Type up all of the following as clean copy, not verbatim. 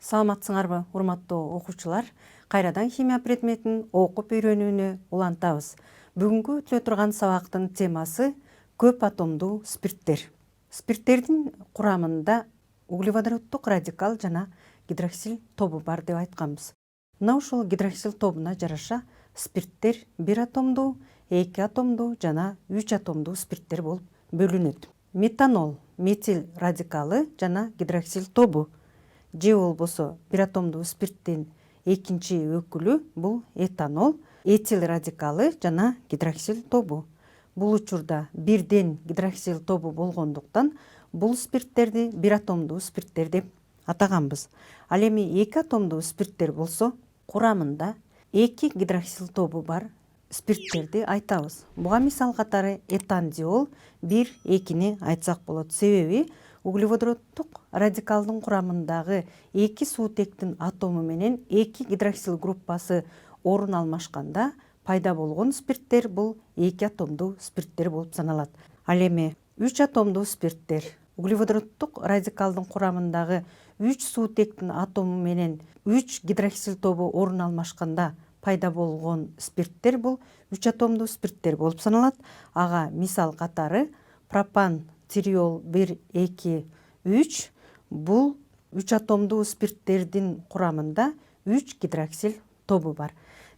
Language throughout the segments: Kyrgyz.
Саламатсыңарбы, урматтуу окуучулар? Кайрадан химия предметин окуп үйрөнүүнү улантабыз. Бүгүнкү өтүлө турган сабактын темасы көп атомдуу спирттер. Спирттердин курамында углеводороддук радикал жана гидроксил тобу бар деп айтканбыз. Мына ушул гидроксил тобуна жараша спирттер бир атомдуу, эки атомдуу жана 3 атомдуу спирттер болуп бөлүнөт. Метанол, метил радикалы жана гидроксил тобу же болбосо бир атомдуу спирттин экинчи өкүлү бул этанол, этил радикалы жана гидроксил тобу. Бул учурда бирден гидроксил тобу болгондуктан бул спирттерди бир атомдуу спирттер деп атаганбыз. Ал эми эки атомдуу спирттер болсо курамында эки гидроксил тобу бар спирттерди айтабыз. Буга мисал катары этандиол 1-2-ни айтсак болот. Себеби углеводороддук радикалдын курамындагы эки суутектин атому менен эки гидроксил группасы орун алмашканда пайда болгон спирттер бул эки атомдуу спирттер болуп саналат. Ал эми 3 атомдуу спирттер углеводороддук радикалдын курамындагы 3 суутектин атому менен 3 гидроксил тобу орун алмашканда пайда болгон спирттер бул 3 атомдуу спирттер болуп саналат. Ага мисал катары пропан, тиреол 1-2-3 бул 3 атомдуу спирттердин курамында 3 гидроксил тобу бар.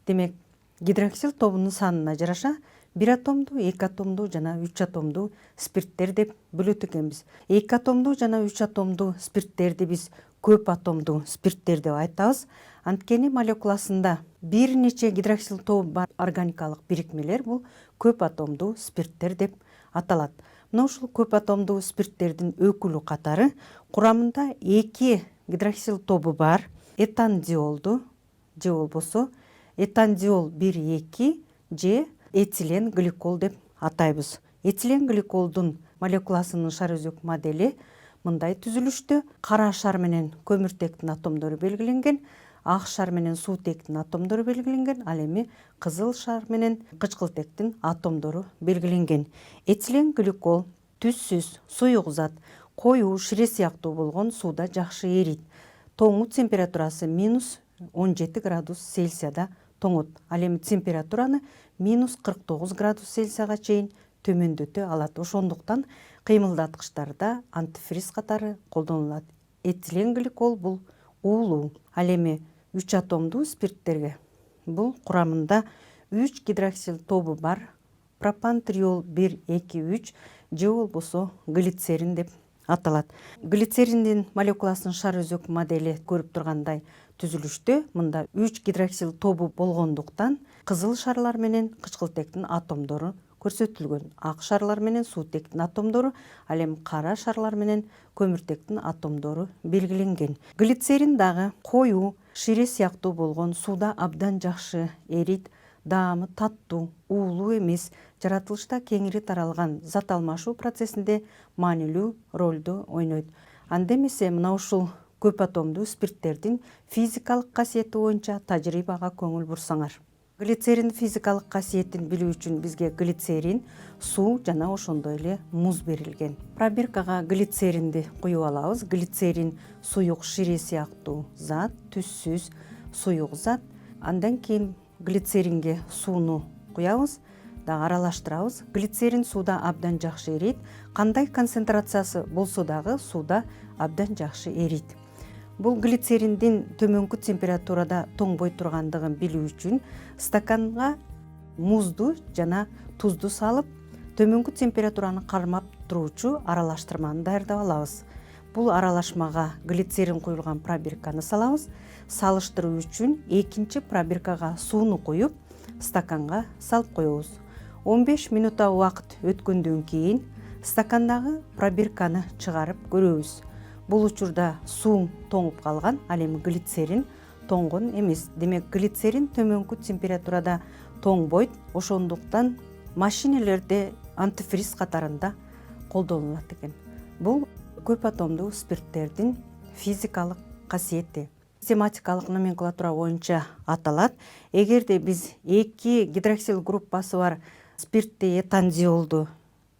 Демек, гидроксил тобунун санына жараша бир атомдуу, эки атомдуу жана 3 атомдуу спирттер деп бөлөт экенбиз. Эки атомдуу жана 3 атомдуу спирттерди биз көп атомдуу спирттер деп айтабыз. Анткени молекуласында бир нече гидроксил тобу бар органикалык бирикмелер бул көп атомдуу спирттер деп аталат. Мына ушул көп атомдуу спирттердин өкүлү катары курамында эки гидроксил тобу бар этандиолду же болбосо этандиол 1-2 же этилен гликол деп атайбыз. Этилен гликолдун молекуласынын шар өзөк модели мындай түзүлүштө: кара шар менен көмүртектин атомдору белгиленген, ак шар менен суутектин атомдору белгиленген, ал эми кызыл шар менен кычкылтектин атомдору белгиленген. Этилен гликол түссүз, суюк зат, коюу, шире сыяктуу болгон сууда жакшы эрийт. Тоңуу температурасы -17 градус Цельсияда тоңот. Ал эми температураны -49 градус Цельсияга чейин төмөндөтө алат. Ошондуктан кыймылдаткычтарда антифриз катары колдонулат. Этилен гликол бул уулуу. Ал эми 3 атомдуу спирттерге бул курамында 3 гидроксил тобу бар пропан, тиреол 1-2-3 же болбосо глицерин деп аталат. Глицериндин молекуласынын шар өзөк модели көрүп тургандай түзүлүштө мында 3 гидроксил тобу болгондуктан кызыл шарлар менен кычкылтектин атомдору көрсөтүлгөн. Ак шарлар менен суутектин атомдору, ал эми кара шарлар менен көмүртектин атомдору белгиленген. Глицерин дагы коюу, шире сыяктуу болгон сууда абдан жакшы эрийт, даамы таттуу, уулуу эмес, жаратылышта кеңири таралган зат алмашуу процессинде маанилүү ролду ойнойт. Анда эмесе мына ушул көп атомдуу спирттердин физикалык касиети боюнча тажрыйбага көңүл бурсаңар. Глицерин физикалык касиетин билүү үчүн бизге глицерин, суу жана ошондой эле муз берилген. Пробиркага глицеринди куюп алабыз. Глицерин суюк, шире сыяктуу зат, түссүз, суюк зат. Андан кийин глицеринге сууну куябыз, дагы аралаштырабыз. Глицерин сууда абдан жакшы эрийт. Кандай концентрациясы болсо дагы сууда абдан жакшы эрийт. Бул глицериндин төмөнкү температурада тоңбой тургандыгын билүү үчүн стаканга музду жана тузду салып, төмөнкү температураны кармап туруучу аралаштырманы даярдап алабыз. Бул аралашмага глицерин куюлган пробирканы салабыз. Салыштыруу үчүн экинчи пробиркага сууну куюп, стаканга салып коебуз. 15 минутта убакыт өткөндөн кийин стакандагы пробирканы чыгарып көрөбүз. Бул учурда суу тоңуп калган, ал эми глицерин тоңгон эмес. Демек, глицерин төмөнкү температурада тоңбойт. Ошондуктан машинелерде антифриз катарында колдонулат экен. Бул көп атомдуу спирттердин физикалык касиети. Семантикалык номенклатура боюнча аталат. Эгерде биз эки гидроксил группасы бар спиртти этандиолду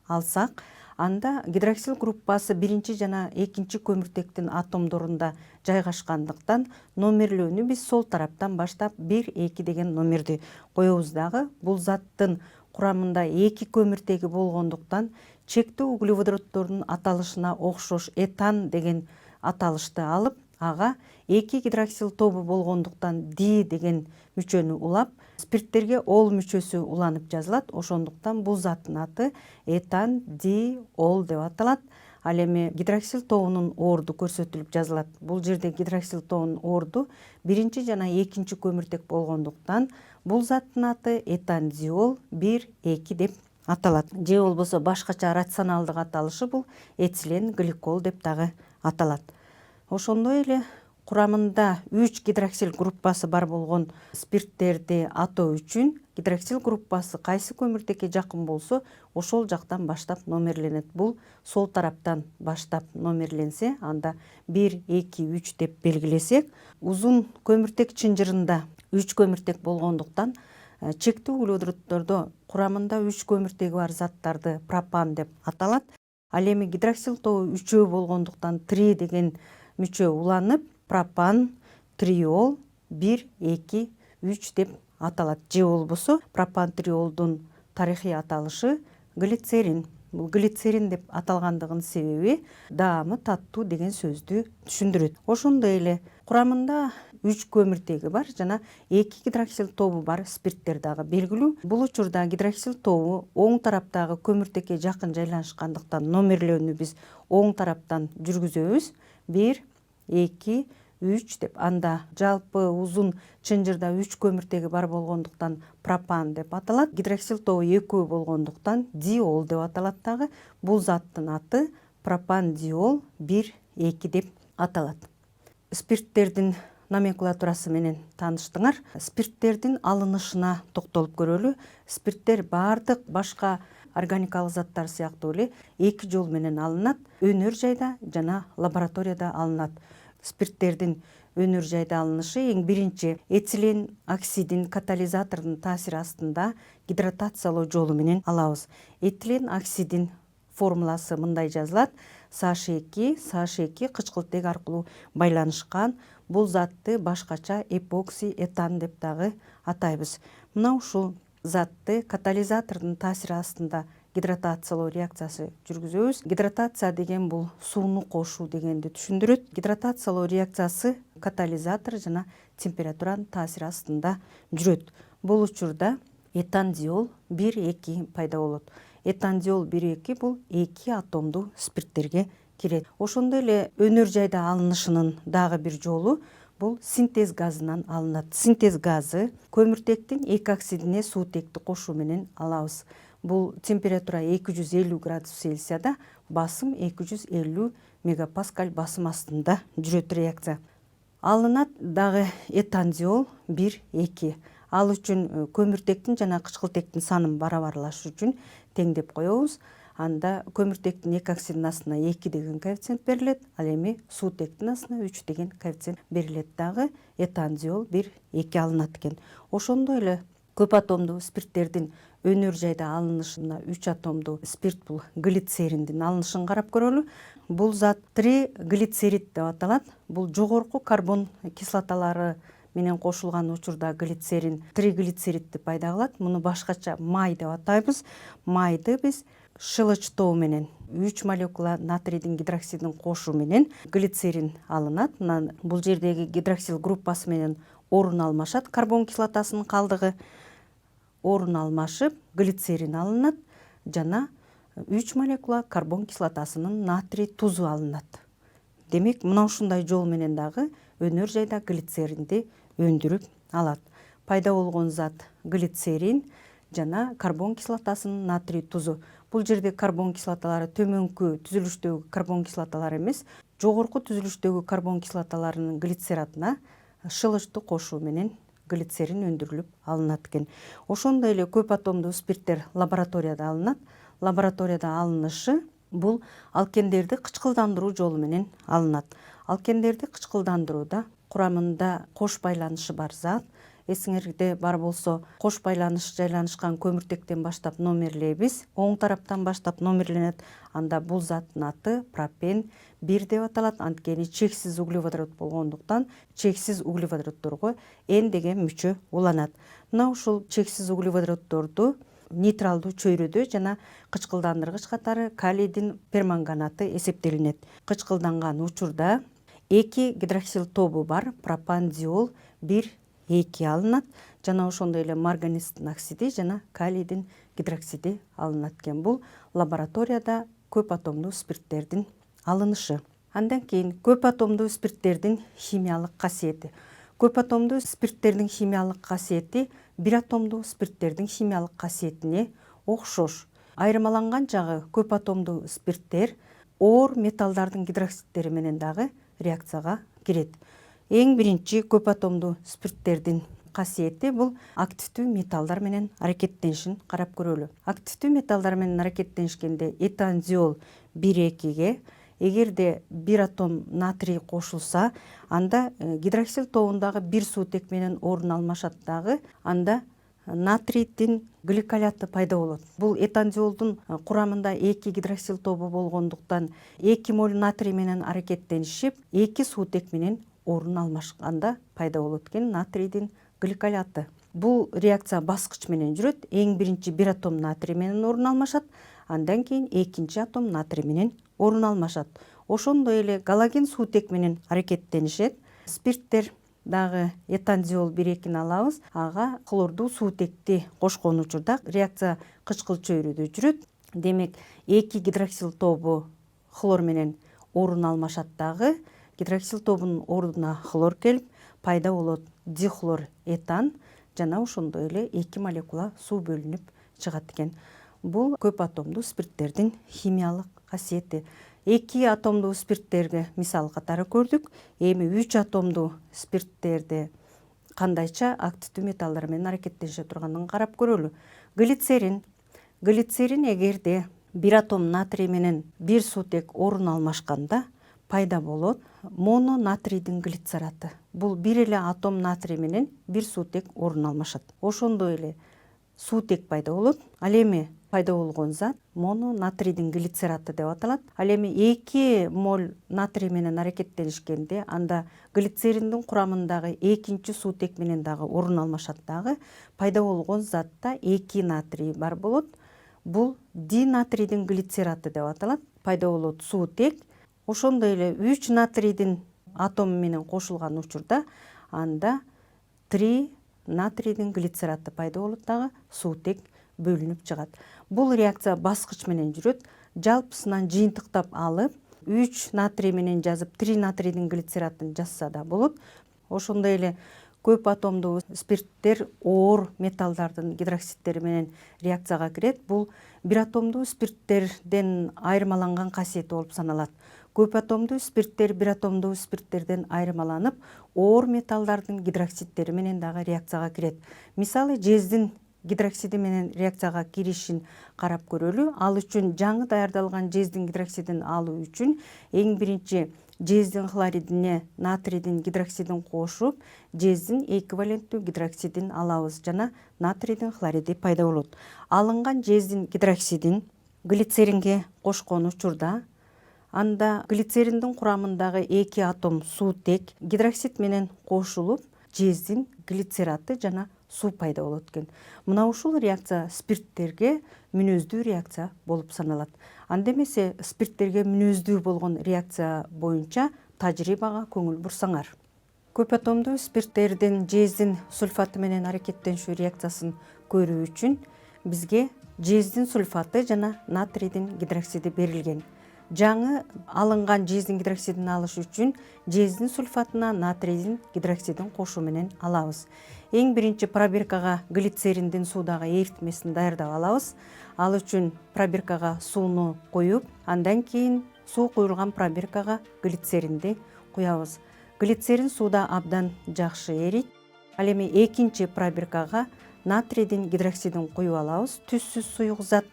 алсак, Анда гидроксил группасы биринчи жана экинчи көмүртектин атомдорунда жайгашкандыктан номерлөөнү биз сол тараптан баштап 1-2 деген номерди коебуз дагы. Бул заттын курамында 2 көмүртеги болгондуктан чектүү углеводороддордун аталышына окшош этан деген аталышты алып, ага 2 гидроксил тобу болгондуктан ди деген мүчөнү улап, спирттерге ол мүчөсү уланып жазылат. Ошондуктан бул заттын аты этан ди ол деп аталат. Ал эми гидроксил тобунун орду көрсөтүлүп жазылат. Бул жерде гидроксил тобунун орду биринчи жана экинчи көмүртек болгондуктан бул заттын аты этандиол 1-2 деп аталат. Же болбосо башкача рационалдык аталышы бул этилен гликол деп дагы аталат. Ошондой эле курамында 3 гидроксил группасы бар болгон спирттерди атоо үчүн гидроксил группасы кайсы көмүртекке жакын болсо, ошол жактан баштап номерленет. Бул сол тараптан баштап номерленсе, анда 1-2-3 деп белгилесек, узун көмүртек чынжырында 3 көмүртек болгондуктан чектүү углеводороддордо курамында 3 көмүртеги бар заттарды пропан деп аталат. Ал эми гидроксил тобу 3 болгондуктан 3 деген мүчө уланып, пропан, триол 1-2-3 деп аталат. Же болбосо пропан триолдун тарыхый аталышы глицерин. Бул глицерин деп аталгандыгынын себеби даамы таттуу деген сөздү түшүндүрөт. Ошондой эле курамында 3 көмүртеги бар жана 2 гидроксил тобу бар спирттер дагы белгилүү. Бул учурда гидроксил тобу оң тараптагы көмүртекке жакын жайланышкандыктан номерлөөнү биз оң тараптан жүргүзөбүз. 1-2-3 деп. Анда жалпы узун чынжырда 3 көмүртеги бар болгондуктан пропан деп аталат. Гидроксил тобу 2 болгондуктан диол деп аталат дагы. Бул заттын аты пропан диол 1-2 деп аталат. Спирттердин номенклатурасы менен тааныштыңар. Спирттердин алынышына токтолуп көрөлү. Спирттер баардык башка органикалык заттар сыяктуу эле 2 жол менен алынат. Өнөр жайда жана лабораторияда алынат. Спирттердин өнөр жайда алынышы эң биринчи этилен оксидин катализатордун таасири астында гидратациялоо жолу менен алабыз. Этилен оксидин формуласы мындай жазылат: CH2 кычкылтек аркылуу байланышкан. Бул затты башкача эпокси этан деп дагы атайбыз. Мына ушул затты катализатордун таасири астында гидратациялоо реакциясы жүргүзөбүз. Гидратация деген бул сууну кошуу дегенди түшүндүрөт. Гидратациялоо реакциясы катализатор жана температуранын таасири астында жүрөт. Бул учурда этандиол 1-2 пайда болот. Этандиол 1-2 бул 2 атомдуу спирттерге кирет. Ошондой эле өнөр жайда алынышынын дагы бир жолу бул синтез газынан алынат. Синтез газы көмүртектин 2 оксидине суутекти кошуу менен алабыз. Бул температура 250 градус Цельсияда, басым 250 мегапаскаль басым астында жүрөт реакция. Алынат дагы этандиол 1-2. Ал үчүн көмүртектин жана кычкылтектин санын барабарлаш үчүн теңдеп коебуз. Анда көмүртектин 2 оксидинин астына 2 деген коэффициент берилет, ал эми суутектин астына 3 деген коэффициент берилет дагы. Этандиол 1-2 алынат экен. Ошондой эле көп атомдуу спирттердин өнөр жайда алынышына 3 атомдуу спирт бул глицериндин алынышын карап көрөлү. Бул зат триглицерид деп аталат. Бул жогорку карбон кислоталары менен кошулган учурда глицерин триглицеридди пайда кылат. Муну башкача май деп атайбыз. Майды биз шылычтоо менен 3 молекула натрийдин гидроксидин кошуу менен глицерин алынат. Бул жердеги гидроксил группасы менен орун алмашат. Карбон кислотасынын калдыгы орун алмашып, глицерин алынат жана 3 молекула карбон кислотасынын натрий тузу алынат. Демек, мына ушундай жол менен дагы өнөр жайда глицеринди өндүрүп алат. Пайда болгон зат глицерин жана карбон кислотасынын натрий тузу. Бул жерде карбон кислоталары төмөнкү түзүлүштөгү карбон кислоталар эмес, жогорку түзүлүштөгү карбон кислоталарынын глицератына шылычты кошуу менен глицерин өндүрүлүп алынат экен. Ошондой эле көп атомдуу спирттер лабораторияда алынат. Лабораторияда алынышы бул алкендерди кычкылдандыруу жолу менен алынат. Алкендерди кычкылдандырууда курамында кош байланышы бар зат эсиңерде бар болсо кош байланыш жайланышкан көмүртектен баштап номерлейбиз. Оң тараптан баштап номерленет. Анда бул заттын аты пропен 1 деп аталат. Анткени чексиз углеводород болгондуктан чексиз углеводороддорго N деген мүчө уланат. Мына ушул чексиз углеводороддорду нейтралдуу чөйрөдө жана кычкылдандыргыч катары калийдин перманганаты эсептелинет. Кычкылданган учурда 2 гидроксил тобу бар пропандиол 1,2 алынат жана ошондой эле марганецтин оксиди жана калийдин гидроксиди алынат экен. Бул лабораторияда көп атомдуу спирттердин алынышы. Андан кийин көп атомдуу спирттердин химиялык касиети. Көп атомдуу спирттердин химиялык касиети бир атомдуу спирттердин химиялык касиетине окшош. Айырмаланган жагы көп атомдуу спирттер оор металлдардын гидроксидтери менен дагы реакцияга кирет. Эң биринчи көп атомдуу спирттердин касиети бул активдүү металлдар менен аракеттенишин карап көрөлү. Активдүү металлдар менен аракеттенишкенде этандиол 1,2ге эгерде бир атом натрий кошулса, анда гидроксил тобундагы бир суутек менен орун алмашат дагы, анда натрийдин гликоляты пайда болот. Бул этандиолдун курамында 2 гидроксил тобу болгондуктан 2 моль натрий менен аракеттенишип, 2 суутек менен орун алмашканда пайда болот экен натрийдин гликоляты. Бул реакция баскыч менен жүрөт. Эң биринчи бир атом натрий менен орун алмашат, андан кийин экинчи атом натрий менен орун алмашат. Ошондой эле галоген суутек менен аракеттенишет. Спирттер дагы этандиол 1,2-ни алабыз. Ага хлордуу суутекти кошкон учурда реакция кычкыл чөйрөдө жүрөт. Демек, 2 гидроксил тобу хлор менен орун алмашат дагы, гидроксил тобунун ордуна хлор келип, пайда болот дихлор этан жана ошондой эле 2 молекула суу бөлүнүп чыгат экен. Бул көп атомдуу спирттердин химиялык касиети. 2 атомдуу спирттерге мисал катары көрдүк. Эми 3 атомдуу спирттерди кандайча активдүү металлдар менен аракеттенише турганын карап көрөлү. Глицерин. Глицерин эгерде бир атом натрий менен бир суутек орун алмашканда пайда болот моно натрийдин глицераты. Бул бир эле атом натрий менен бир суутек орун алмашат. Ошондой эле суутек пайда болот. Ал эми пайда болгон зат моно натрийдин глицераты деп аталат. Ал эми 2 моль натрий менен аракеттенишкенде анда глицериндин курамындагы экинчи суутек менен дагы орун алмашат дагы, пайда болгон затта 2 натрий бар болот. Бул динатрийдин глицераты деп аталат. Пайда болот суутек. Ошондой эле 3 натрийдин атому менен кошулган учурда анда 3 натрийдин глицераты пайда болот дагы, суутек бөлүнүп чыгат. Бул реакция баскыч менен жүрөт. Жалпысынан жыйынтыктап алып, 3 натрий менен жазып, 3 натрийдин глицератын жазса да болот. Ошондой эле көп атомдуу спирттер оор металлдардын гидроксидтери менен реакцияга кирет. Бул бир атомдуу спирттерден айырмаланган касиети болуп саналат. Көп атомдуу спирттер бир атомдуу спирттерден айырмаланып, оор металлдардын гидроксидтери менен дагы реакцияга кирет. Мисалы, жездин гидроксиди менен реакцияга киришин карап көрөлү. Ал үчүн жаңы даярдалган жездин гидроксидин алуу үчүн эң биринчи жездин хлоридине натрийдин гидроксидин кошуп, жездин эквиваленттүү гидроксидин алабыз жана натрийдин хлориди пайда болот. Алынган жездин гидроксидин глицеринге кошкон учурда анда глицериндин курамындагы 2 атом суутек гидроксид менен кошулуп, жездин глицераты жана суу пайда болот экен. Мына ушул реакция спирттерге мүнөздүү реакция болуп саналат. Анда эмесе спирттерге мүнөздүү болгон реакция боюнча тажрыйбага көңүл бурсаңар. Көп атомдуу спирттердин жездин сульфаты менен аракеттенишүү реакциясын көрүү үчүн бизге жездин сульфаты жана натрийдин гидроксиди берилген. Жаңы алынган жездин гидроксидин алыш үчүн жездин сульфатына натрийдин гидроксидин кошуу менен алабыз. Эң биринчи пробиркага глицериндин суудагы эритмесин даярдап алабыз. Ал үчүн пробиркага сууну коюп, андан кийин суу куюлган пробиркага глицеринди куябыз. Глицерин сууда абдан жакшы эрийт. Ал эми экинчи пробиркага натрийдин гидроксидин куюп алабыз. Түссүз суюк зат.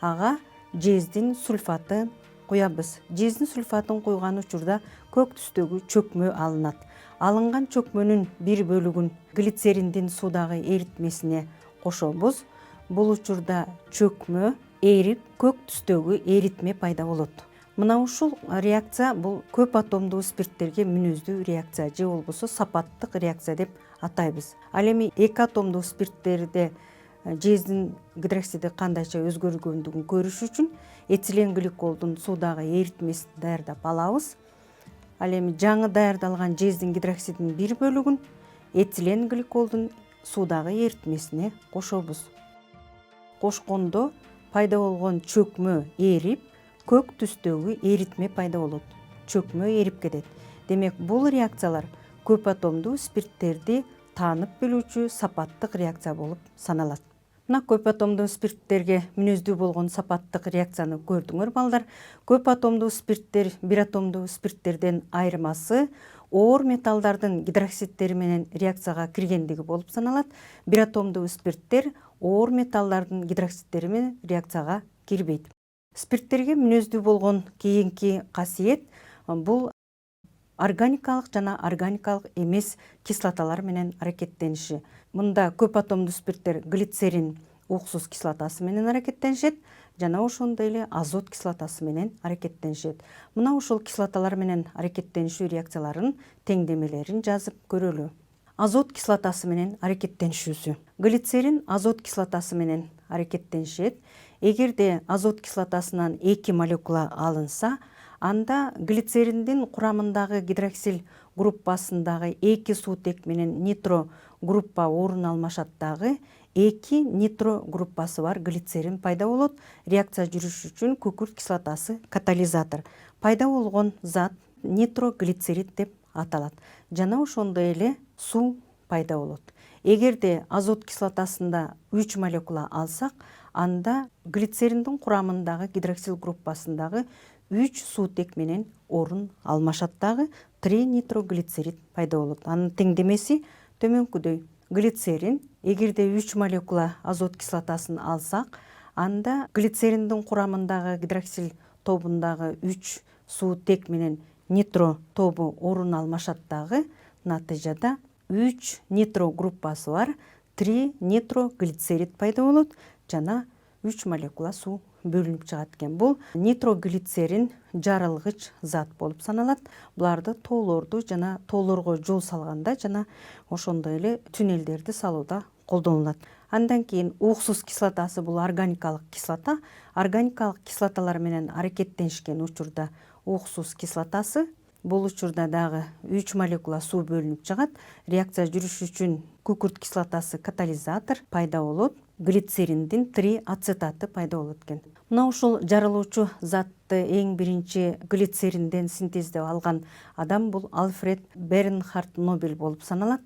Ага жездин сульфаты куябыз. Жездин сульфатын куйган учурда көк түстөгү чөкмө алынат. Алынган чөкмөнүн бир бөлүгүн глицериндин суудагы эритмесине кошобуз. Бул учурда чөкмө эрип, көк түстөгү эритме пайда болот. Мына ушул реакция бул көп атомдуу спирттерге мүнөздүү реакция же болбосо сапаттык реакция деп атайбыз. Ал эми эки атомдуу спирттерде жездин гидроксиди кандайча өзгөргөндүгүн көрүш үчүн этилен гликолдун суудагы эритмесин даярдап алабыз. Ал эми жаңы даярдалган жездин гидроксидинин бир бөлүгүн этилен гликолдун суудагы эритмесине кошобуз. Кошкондо пайда болгон чөкмө эрип, көк түстөгү эритме пайда болот. Чөкмө эрип кетет. Демек, бул реакциялар көп атомдуу спирттерди таанып билүүчү сапаттык реакция болуп саналат. Мына көп атомдуу спирттерге мүнөздүү болгон сапаттык реакцияны көрдүңөр балдар. Көп атомдуу спирттер бир атомдуу спирттерден айырмасы оор металлдардын гидроксидтери менен реакцияга киргендиги болуп саналат. Бир атомдуу спирттер оор металлдардын гидроксидтери менен реакцияга кирбейт. Спирттерге мүнөздүү болгон кийинки касиет бул органикалык жана органикалык эмес кислоталар менен аракеттениши. Мында көп атомдуу спирттер глицерин уксус кислотасы менен аракеттенишет, жана ошондой эле азот кислотасы менен аракеттенишет. Мына ушул кислоталар менен аракеттенишүү реакцияларын теңдемелерин жазып көрөлү. Азот кислотасы менен аракеттенишүүсү. Глицерин азот кислотасы менен аракеттенишет. Эгерде азот кислотасынан 2 молекула алынса, анда глицериндин курамындагы гидроксил группасындагы 2 суутек менен нитро группа орун алмашат дагы 2 нитро группасы бар глицерин пайда болот. Реакция жүрүш үчүн күкүрт кислотасы катализатор. Пайда болгон зат нитроглицерид деп аталат. Жана ошондой эле суу пайда болот. Эгерде азот кислотасында 3 молекула алсак, анда глицериндин курамындагы гидроксил группасындагы 3 суутек менен орун алмашат дагы 3 нитроглицерид пайда болот. Анын теңдемеси төмөнкүдөй. Глицерин эгерде 3 молекула азот кислотасын алсак, анда глицериндин курамындагы гидроксил тобундагы 3 суутек менен нитро тобу орун алмашат дагы натыйжада 3 нитро группасы бар 3 нитроглицерид пайда болот жана 3 молекула суу бөлүнүп чыгат экен. Бул нитроглицерин жарылгыч зат болуп саналат. Буларды тоолорду жана тоолорго жол салганда жана ошондой эле түнелдерди салууда колдонулат. Андан кийин уксус кислотасы бул органикалык кислота. Органикалык кислоталар менен аракеттенишкен учурда уксус кислотасы бул учурда дагы 3 молекула суу бөлүнүп чыгат. Реакция жүрүш үчүн күкүрт кислотасы катализатор пайда болот. Глицериндин триацетаты пайда болот экен. Мына ушул жарылуучу затты эң биринчи глицеринден синтездеп алган адам бул Альфред Бернхард Нобель болуп саналат.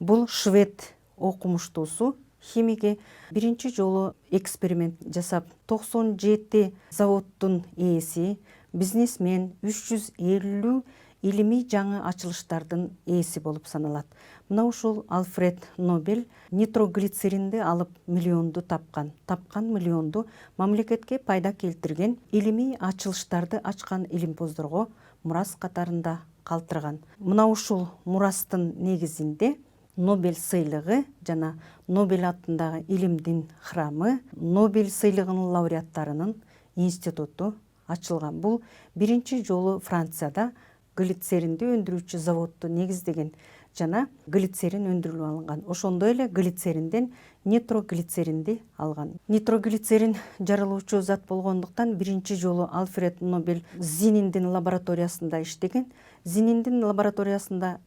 Бул швед окумуштуусу химиги биринчи жолу эксперимент жасап 97 заводдун ээси, бизнесмен, 350 илимий жаңы ачылыштардын ээси болуп саналат. Мына ушул Альфред Нобель нитроглицеринди алып миллионду тапкан миллионду мамлекетке пайда келтирген илимий ачылыштарды ачкан илимпоздорго мурас катарында калтырган. Мына ушул мурастын негизинде Нобель сыйлыгы жана Нобель атындагы илимдин храмы, Нобель сыйлыгынын лауреаттарынын институту ачылган. Бул биринчи жолу Францияда глицеринди өндүрүүчү заводду негиздеген жана глицерин өндүрүлүп алынган. Ошондой эле глицеринден нитроглицеринди алган. Нитроглицерин жарылуучу зат болгондуктан биринчи жолу Альфред Нобель Зининдин лабораториясында иштеген. Зининдин лабораториясында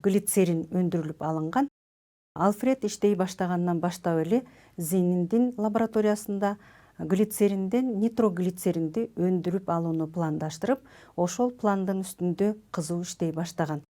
глицерин өндүрүлүп алынган. Альфред иштей баштагандан баштап эле Зининдин лабораториясында глицеринден нитроглицеринди өндүрүп алууну пландаштырып, ошол пландын үстүндө кызуу иштей баштаган.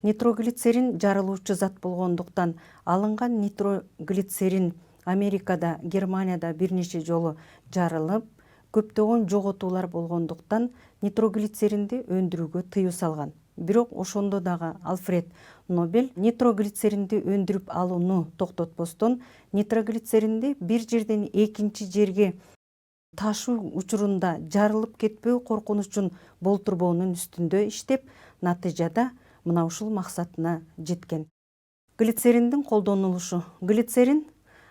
Нитроглицерин жарылуучу зат болгондуктан алынган нитроглицерин Америкада, Германияда бир нече жолу жарылып, көптөгөн жоготуулар болгондуктан нитроглицеринди өндүрүүгө тыюу салган. Бирок ошондо дагы Альфред Нобель нитроглицеринди өндүрүп алууну токтотпостон, нитроглицеринди бир жерден экинчи жерге ташуу учурунда жарылып кетпөө коркунучун болтурбоонун үстүндө иштеп, натыйжада мына ушул максатына жеткен. Глицериндин колдонулушу. Глицерин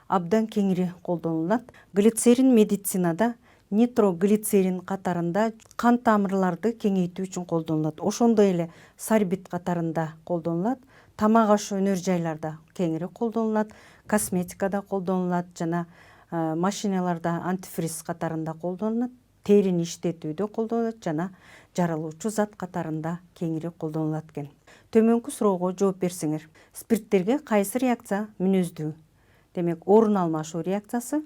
абдан кеңири колдонулат. Глицерин медицинада нитроглицерин катарында кан тамырларды кеңейтүү үчүн колдонулат. Ошондой эле сорбит катарында колдонулат. Тамак аш өнөр жайларда кеңири колдонулат. Косметикада колдонулат жана машиналарда антифриз катарында колдонулат. Терини иштетүүдө колдонулат жана жарылуучу зат катарында кеңири колдонулат экен. Төмөнкү суроого жооп берсеңер. Спирттерге кайсы реакция мүнөздүү? Демек, орун алмашуу реакциясы,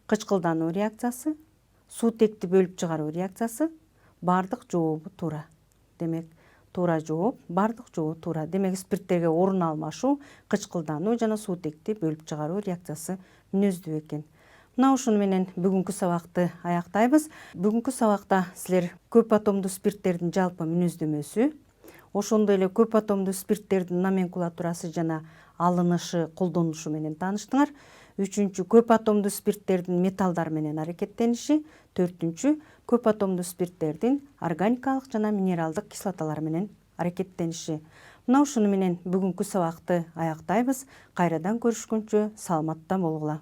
кычкылдануу реакциясы, суутекти бөлүп чыгаруу реакциясы, бардык жообу туура. Демек, туура жооп, бардык жообу туура. Демек, спирттерге орун алмашуу, кычкылдануу жана суутекти бөлүп чыгаруу реакциясы мүнөздүү экен. Мына ушуну менен бүгүнкү сабакты аяктайбыз. Бүгүнкү сабакта силер көп атомдуу спирттердин жалпы мүнөздөмөсү, ошондой эле көп атомдуу спирттердин номенклатурасы жана алынышы, колдонулушу менен тааныштыңар. Үчүнчү, көп атомдуу спирттердин металлдар менен аракеттениши. Төртүнчү, көп атомдуу спирттердин органикалык жана минералдык кислоталар менен аракеттениши. Мына ушуну менен бүгүнкү сабакты аяктайбыз. Кайрадан көрүшкөнчө саламатта болгула.